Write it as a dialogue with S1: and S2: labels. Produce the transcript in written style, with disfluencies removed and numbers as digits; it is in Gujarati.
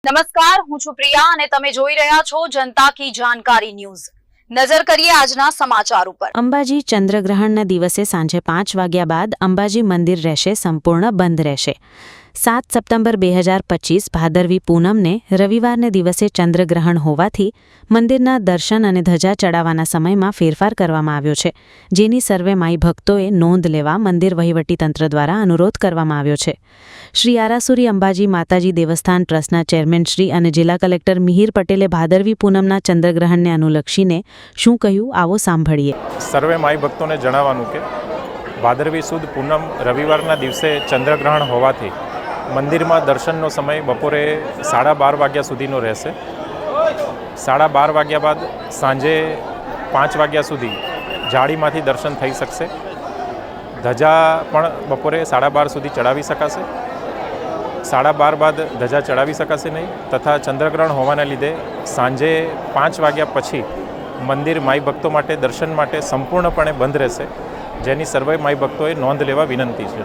S1: નમસ્કાર, હું છું પ્રિયા અને તમે જોઈ રહ્યા છો જનતા કી જાણકારી ન્યૂઝ। નજર કરીએ આજના સમાચાર ઉપર।
S2: અંબાજી ચંદ્રગ્રહણના દિવસે સાંજે 5 વાગ્યા બાદ અંબાજી મંદિર રહેશે સંપૂર્ણ બંધ રહેશે। 7 સપ્ટેમ્બર 2025 ભાદરવી પૂનમને રવિવારને દિવસે ચંદ્રગ્રહણ હોવાથી મંદિરના દર્શન અને ધજા ચડાવવાના સમયમાં ફેરફાર કરવામાં આવ્યો છે, જેની સર્વે માઈ ભક્તોએ નોંધ લેવા મંદિર વહીવટીતંત્ર દ્વારા અનુરોધ કરવામાં આવ્યો છે। શ્રી આરાસુરી અંબાજી માતાજી દેવસ્થાન ટ્રસ્ટના ચેરમેન શ્રી અને જિલ્લા કલેક્ટર મિહિર પટેલે ભાદરવી પૂનમના ચંદ્રગ્રહણને અનુલક્ષીને શું કહ્યું, આવો સાંભળીએ।
S3: સર્વે માઈ ભક્તોને જણાવવાનું કે ભાદરવી સુદ પૂનમ રવિવારના દિવસે ચંદ્રગ્રહણ હોવાથી મંદિરમાં દર્શનનો સમય બપોરે 12:30 વાગ્યા સુધીનો રહેશે। 12:30 વાગ્યા બાદ સાંજે 5 વાગ્યા સુધી જાળીમાંથી દર્શન થઈ શકશે। ધજા પણ બપોરે 12:30 સુધી ચડાવી શકાશે। 12:30 બાદ ધજા ચડાવી શકાશે નહીં તથા ચંદ્રગ્રહણ હોવાના લીધે સાંજે 5 વાગ્યા પછી મંદિર માઈ ભક્તો માટે દર્શન માટે સંપૂર્ણપણે બંધ રહેશે, જેની સર્વે માઈ ભક્તોએ નોંધ લેવા વિનંતી છે।